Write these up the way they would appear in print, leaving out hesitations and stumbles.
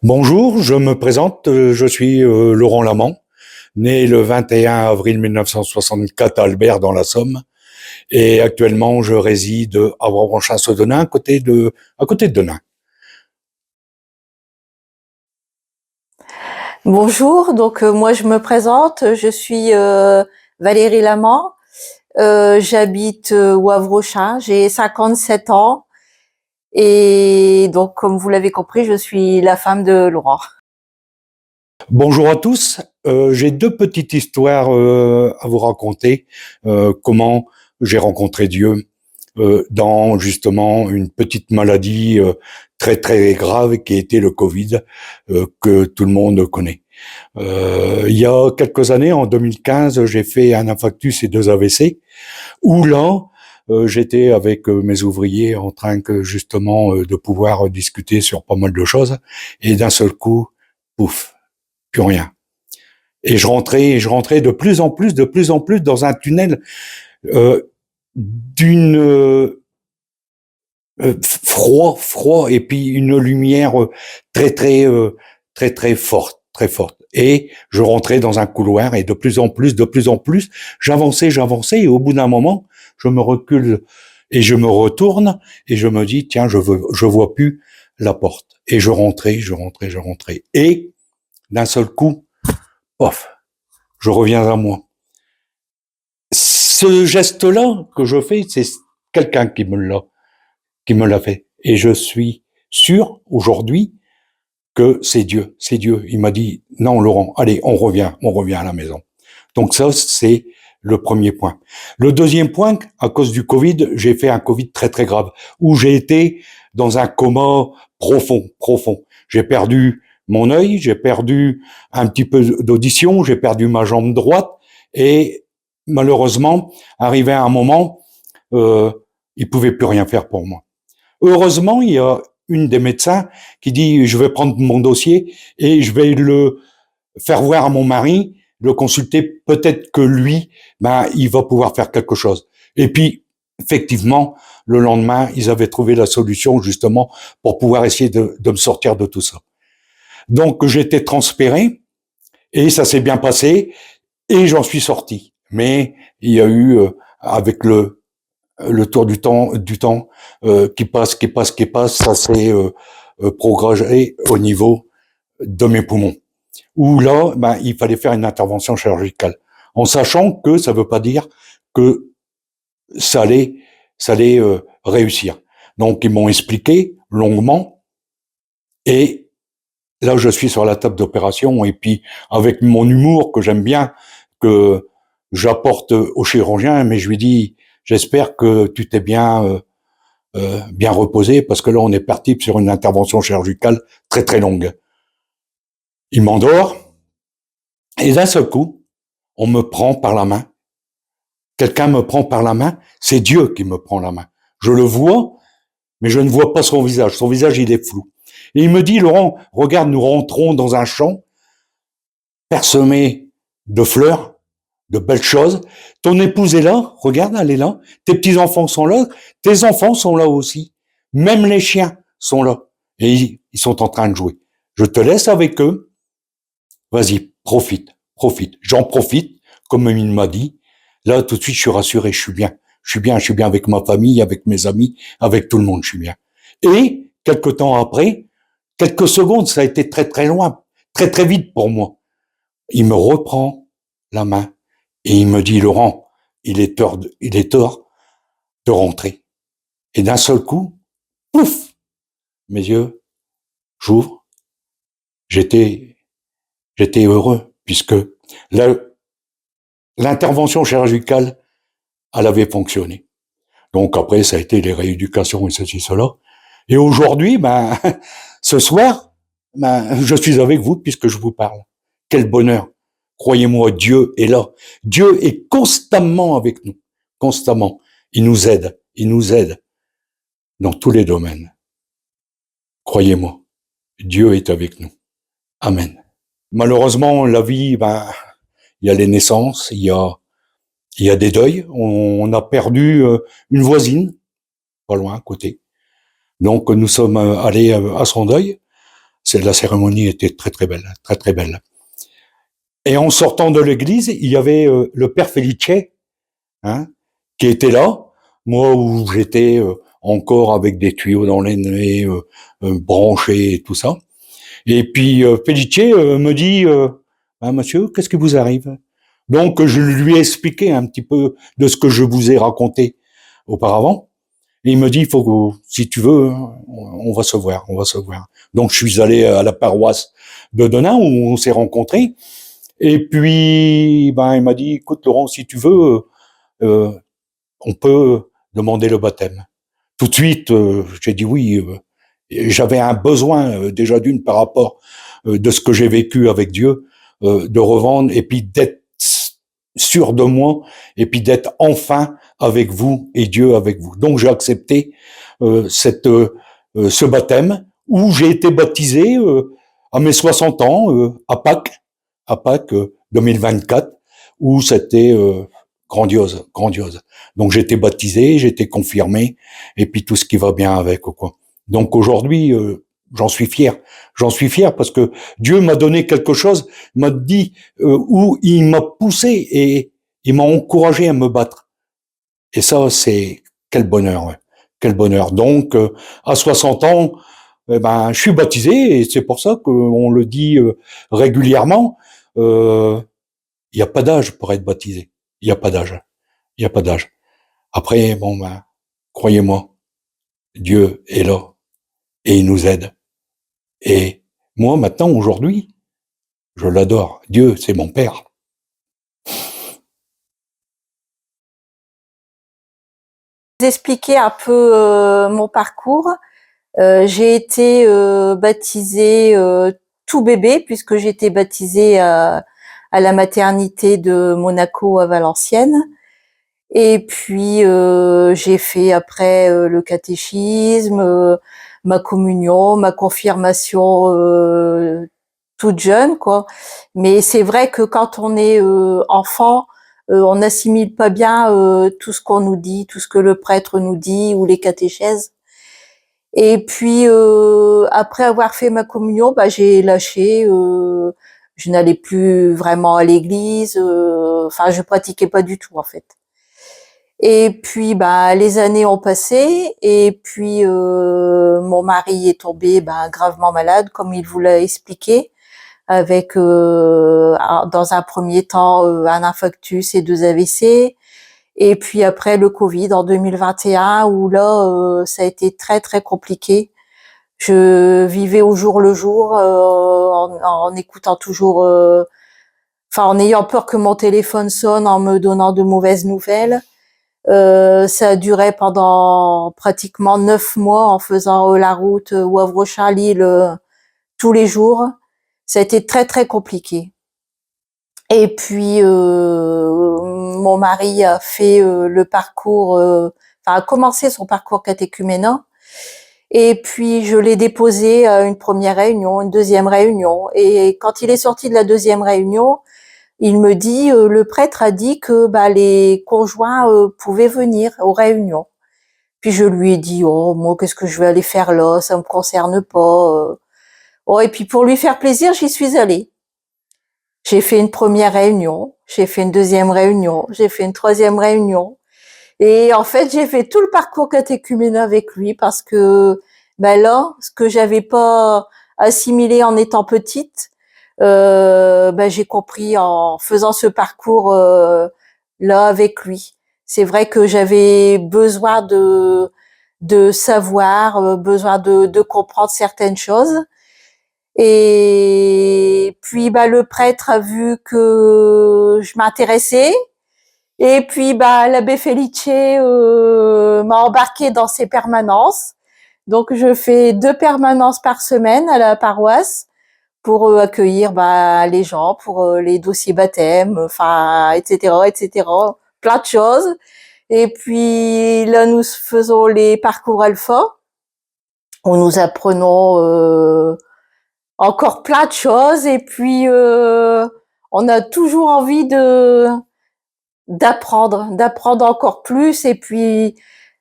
Bonjour, je me présente, je suis Laurent Lamant, né le 21 avril 1964 à Albert dans la Somme, et actuellement je réside à Branchin-Sedenain, à côté de Denain. Bonjour, moi je me présente, je suis Valérie Lamant, j'habite Wavre-Auchin, j'ai 57 ans et donc comme vous l'avez compris, je suis la femme de Laurent. Bonjour à tous, j'ai deux petites histoires à vous raconter, comment j'ai rencontré Dieu dans justement une petite maladie très très grave qui était le Covid, que tout le monde connaît. Il y a quelques années, en 2015, j'ai fait un infarctus et deux AVC, où là, j'étais avec mes ouvriers en train que justement de pouvoir discuter sur pas mal de choses, et d'un seul coup, pouf, plus rien. Et je rentrais de plus en plus dans un tunnel euh, d'une froid, et puis une lumière très très forte, très forte. Et je rentrais dans un couloir et de plus en plus, j'avançais, et au bout d'un moment, je me recule et je me retourne et je me dis tiens, je vois plus la porte. Et je rentrais. Et d'un seul coup, pof, je reviens à moi. Ce geste-là que je fais, c'est quelqu'un qui me l'a fait. Et je suis sûr aujourd'hui que c'est Dieu. C'est Dieu. Il m'a dit, non, Laurent, allez, on revient à la maison. Donc ça, c'est le premier point. Le deuxième point, à cause du Covid, j'ai fait un Covid très, très grave, où j'ai été dans un coma profond. J'ai perdu mon œil, j'ai perdu un petit peu d'audition, j'ai perdu ma jambe droite, et malheureusement, arrivé à un moment, euh, il pouvait plus rien faire pour moi. Heureusement, il y a une des médecins qui dit, je vais prendre mon dossier et je vais le faire voir à mon mari, le consulter, peut-être que lui, il va pouvoir faire quelque chose. Et puis, effectivement, le lendemain, ils avaient trouvé la solution justement pour pouvoir essayer de me sortir de tout ça. Donc, j'étais transféré et ça s'est bien passé et j'en suis sorti. Mais il y a eu, avec le tour du temps qui passe, ça s'est progressé au niveau de mes poumons. Où là, il fallait faire une intervention chirurgicale, en sachant que ça veut pas dire que ça allait, ça allait réussir. Donc ils m'ont expliqué longuement, et là je suis sur la table d'opération, et puis avec mon humour que j'aime bien, que j'apporte au chirurgien, mais je lui dis j'espère que tu t'es bien reposé, parce que là on est parti sur une intervention chirurgicale très très longue. Il m'endort, et d'un seul coup, on me prend par la main. Quelqu'un me prend par la main, c'est Dieu qui me prend la main. Je le vois, mais je ne vois pas son visage. Son visage, il est flou. Et il me dit, Laurent, regarde, nous rentrons dans un champ parsemé de fleurs, de belles choses. Ton épouse est là, regarde, elle est là. Tes petits-enfants sont là, tes enfants sont là aussi. Même les chiens sont là. Et ils sont en train de jouer. Je te laisse avec eux. Vas-y, profite. J'en profite, comme il m'a dit. Là, tout de suite, je suis rassuré, je suis bien. Je suis bien avec ma famille, avec mes amis, avec tout le monde, je suis bien. Et, quelque temps après, quelques secondes, ça a été très très loin, très très vite pour moi. Il me reprend la main et il me dit, Laurent, il est tort de rentrer. Et d'un seul coup, pouf, mes yeux, j'ouvre, j'étais, j'étais heureux, puisque là, l'intervention chirurgicale, elle avait fonctionné. Donc après, ça a été les rééducations et ceci, cela. Et aujourd'hui, ce soir, je suis avec vous puisque je vous parle. Quel bonheur. Croyez-moi, Dieu est là. Dieu est constamment avec nous. Constamment. Il nous aide. Il nous aide dans tous les domaines. Croyez-moi. Dieu est avec nous. Amen. Malheureusement, la vie, il y a les naissances, il y a des deuils. On a perdu une voisine, pas loin, à côté. Donc nous sommes allés à son deuil. La cérémonie était très très belle, très très belle. Et en sortant de l'église, il y avait le père Felice, hein, qui était là. Moi, où j'étais encore avec des tuyaux dans les nez, branchés et tout ça. Et puis Felice me dit, ah, monsieur, qu'est-ce qui vous arrive? Donc je lui ai expliqué un petit peu de ce que je vous ai raconté auparavant. Et il me dit, il faut que, si tu veux, on va se voir, on va se voir. Donc je suis allé à la paroisse de Denain où on s'est rencontrés. Et puis, ben, il m'a dit, écoute Laurent, si tu veux, euh, on peut demander le baptême. Tout de suite, j'ai dit oui. J'avais un besoin déjà d'une par rapport de ce que j'ai vécu avec Dieu, de revendre et puis d'être sûr de moi et puis d'être enfin avec vous et Dieu avec vous. Donc j'ai accepté ce baptême où j'ai été baptisé à mes 60 ans à Pâques 2024, où c'était grandiose, grandiose. Donc j'ai été baptisé, j'ai été confirmé, et puis tout ce qui va bien avec, quoi. Donc aujourd'hui, j'en suis fier. J'en suis fier parce que Dieu m'a donné quelque chose, m'a dit où il m'a poussé et il m'a encouragé à me battre. Et ça, c'est quel bonheur, ouais. Quel bonheur. Donc à 60 ans, eh ben, je suis baptisé et c'est pour ça qu'on le dit régulièrement. Il n'y a pas d'âge pour être baptisé. Il n'y a pas d'âge. Il n'y a pas d'âge. Après, bon, ben, croyez-moi, Dieu est là et il nous aide. Et moi, maintenant, aujourd'hui, je l'adore. Dieu, c'est mon Père. Vous expliquer un peu mon parcours. J'ai été baptisée tout bébé puisque j'ai été baptisée à la maternité de Monaco à Valenciennes. Et puis j'ai fait après le catéchisme, ma communion, ma confirmation toute jeune, quoi. Mais c'est vrai que quand on est enfant, on n'assimile pas bien tout ce qu'on nous dit, tout ce que le prêtre nous dit ou les catéchèses. Et puis après avoir fait ma communion, bah, j'ai lâché. Je n'allais plus vraiment à l'église. Enfin, je pratiquais pas du tout en fait. Et puis, bah, les années ont passé. Et puis, mon mari est tombé bah, gravement malade, comme il vous l'a expliqué, avec dans un premier temps un infarctus et 2 AVC. Et puis après le Covid en 2021, où là, ça a été très très compliqué. Je vivais au jour le jour, en écoutant toujours, enfin en ayant peur que mon téléphone sonne, en me donnant de mauvaises nouvelles. Ça a duré pendant pratiquement 9 mois en faisant la route Wavre-Charles-Lille tous les jours. Ça a été très très compliqué. Et puis mon mari a fait le parcours, enfin a commencé son parcours catéchuménat. Et puis je l'ai déposé à une première réunion, une deuxième réunion. Et quand il est sorti de la deuxième réunion, il me dit le prêtre a dit que bah, les conjoints pouvaient venir aux réunions. Puis je lui ai dit oh moi qu'est-ce que je vais aller faire là, ça me concerne pas. Oh et puis pour lui faire plaisir, j'y suis allée. J'ai fait une première réunion, j'ai fait une deuxième réunion, j'ai fait une troisième réunion. Et en fait, j'ai fait tout le parcours catéchuménat avec lui parce que ben là, ce que j'avais pas assimilé en étant petite, ben j'ai compris en faisant ce parcours là avec lui. C'est vrai que j'avais besoin de savoir, besoin de comprendre certaines choses. Et puis bah le prêtre a vu que je m'intéressais. Et puis bah l'abbé Felice m'a embarqué dans ses permanences. Donc je fais 2 permanences par semaine à la paroisse pour accueillir bah, les gens, pour les dossiers baptême, enfin etc etc. Plein de choses. Et puis là nous faisons les parcours alpha où nous apprenons encore plein de choses. Et puis on a toujours envie d'apprendre encore plus. Et puis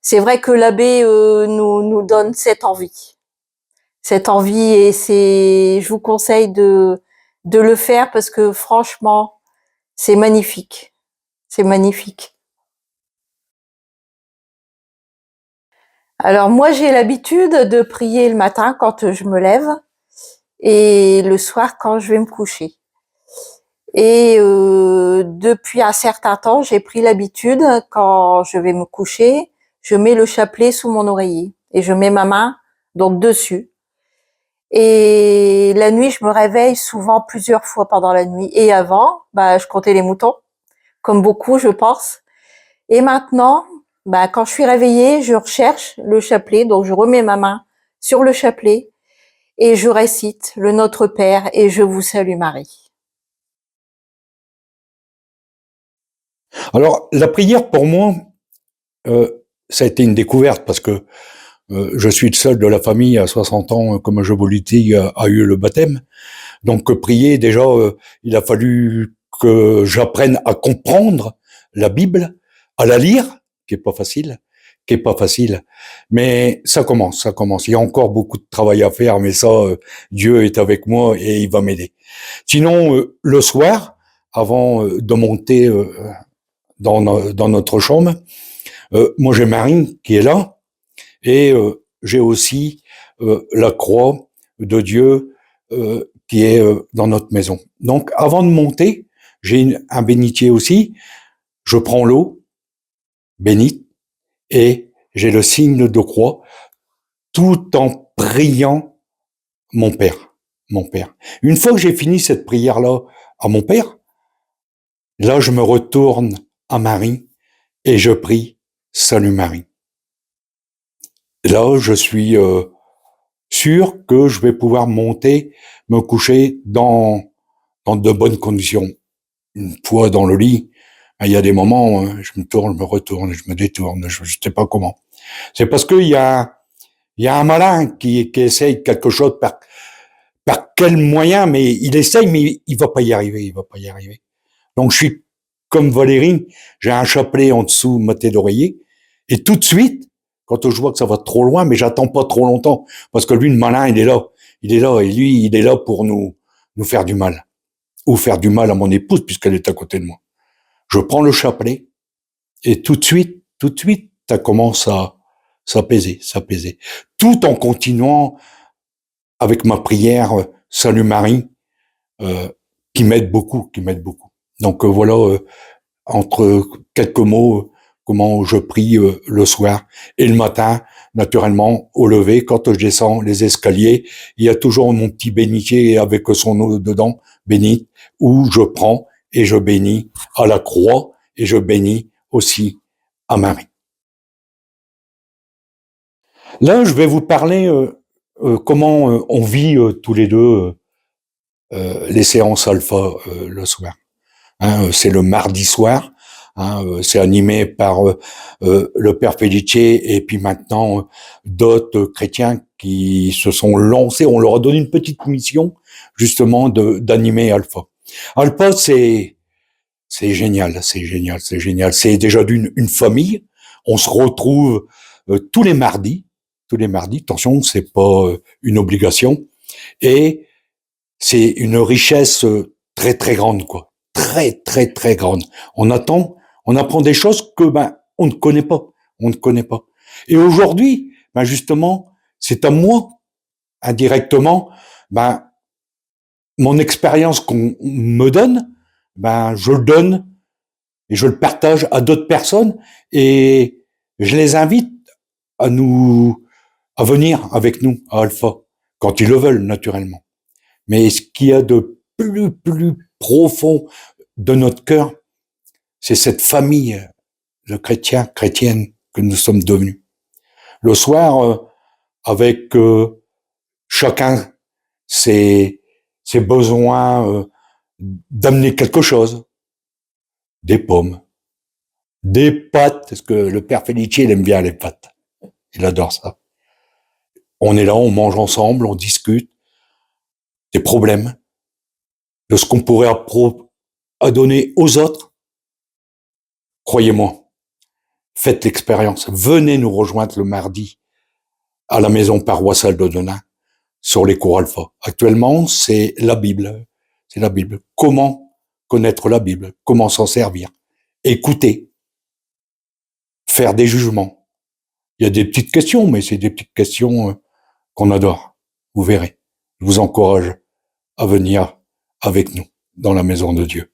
c'est vrai que l'abbé nous donne cette envie. cette envie et je vous conseille de le faire parce que franchement, c'est magnifique. C'est magnifique. Alors moi, j'ai l'habitude de prier le matin quand je me lève et le soir quand je vais me coucher. Et depuis un certain temps, j'ai pris l'habitude, quand je vais me coucher, je mets le chapelet sous mon oreiller et je mets ma main donc dessus. Et la nuit, je me réveille souvent plusieurs fois pendant la nuit. Et avant, je comptais les moutons, comme beaucoup, je pense. Et maintenant, quand je suis réveillée, je recherche le chapelet, donc je remets ma main sur le chapelet et je récite le Notre Père et je vous salue Marie. Alors, la prière, pour moi, ça a été une découverte parce que je suis le seul de la famille à 60 ans, comme je vous l'ai dit, a eu le baptême. Donc, prier, déjà, il a fallu que j'apprenne à comprendre la Bible, à la lire, qui est pas facile. Mais ça commence, ça commence. Il y a encore beaucoup de travail à faire, mais ça, Dieu est avec moi et il va m'aider. Sinon, le soir, avant de monter dans notre chambre, moi j'ai Marie qui est là et j'ai aussi la croix de Dieu qui est dans notre maison. Donc avant de monter, j'ai un bénitier aussi. Je prends l'eau bénite et j'ai le signe de croix tout en priant mon Père. Mon Père. Une fois que j'ai fini cette prière-là à mon Père, là je me retourne à Marie et je prie Salut Marie. Là, je suis sûr que je vais pouvoir monter, me coucher dans de bonnes conditions. Une fois dans le lit, il y a des moments, je me tourne, je me retourne, je me détourne, je sais pas comment. C'est parce qu'il y a un malin qui essaye quelque chose par quel moyen, mais il essaye, mais il va pas y arriver, il va pas y arriver. Donc je suis comme Valérie, j'ai un chapelet en dessous de ma tête d'oreiller, et tout de suite, quand je vois que ça va trop loin, mais j'attends pas trop longtemps, parce que lui, le malin, il est là, et lui, il est là pour nous faire du mal, ou faire du mal à mon épouse, puisqu'elle est à côté de moi. Je prends le chapelet, et tout de suite, ça commence à s'apaiser, tout en continuant avec ma prière, Salut Marie, euh, qui m'aide beaucoup, qui m'aide beaucoup. Donc voilà, entre quelques mots, comment je prie le soir et le matin, naturellement, au lever, quand je descends les escaliers, il y a toujours mon petit bénitier avec son eau dedans, bénite, où je prends et je bénis à la croix et je bénis aussi à Marie. Là, je vais vous parler comment on vit tous les deux les séances alpha le soir. C'est le mardi soir. C'est animé par le père Félicier et puis maintenant d'autres chrétiens qui se sont lancés. On leur a donné une petite mission justement d'animer Alpha. Alpha, c'est génial, c'est génial, c'est génial. C'est déjà une famille. On se retrouve tous les mardis. Tous les mardis. Attention, c'est pas une obligation. Et c'est une richesse très très grande, quoi. Très très très grande. On apprend des choses que on ne connaît pas, on ne connaît pas. Et aujourd'hui, justement, c'est à moi indirectement, mon expérience qu'on me donne, je le donne et je le partage à d'autres personnes et je les invite à venir avec nous à Alpha quand ils le veulent naturellement. Mais ce qu'il y a de plus profond de notre cœur, c'est cette famille de chrétiens, chrétiennes que nous sommes devenus. Le soir, avec chacun ses besoins d'amener quelque chose, des pommes, des pâtes, parce que le père Félicier, il aime bien les pâtes. Il adore ça. On est là, on mange ensemble, on discute des problèmes, de ce qu'on pourrait à donner aux autres. Croyez-moi, faites l'expérience. Venez nous rejoindre le mardi à la maison paroissiale de Denain. sur les cours alpha. Actuellement, c'est la Bible. C'est la Bible. Comment connaître la Bible? Comment s'en servir? Écouter. Faire des jugements. Il y a des petites questions, mais c'est des petites questions qu'on adore. Vous verrez. Je vous encourage à venir avec nous dans la maison de Dieu.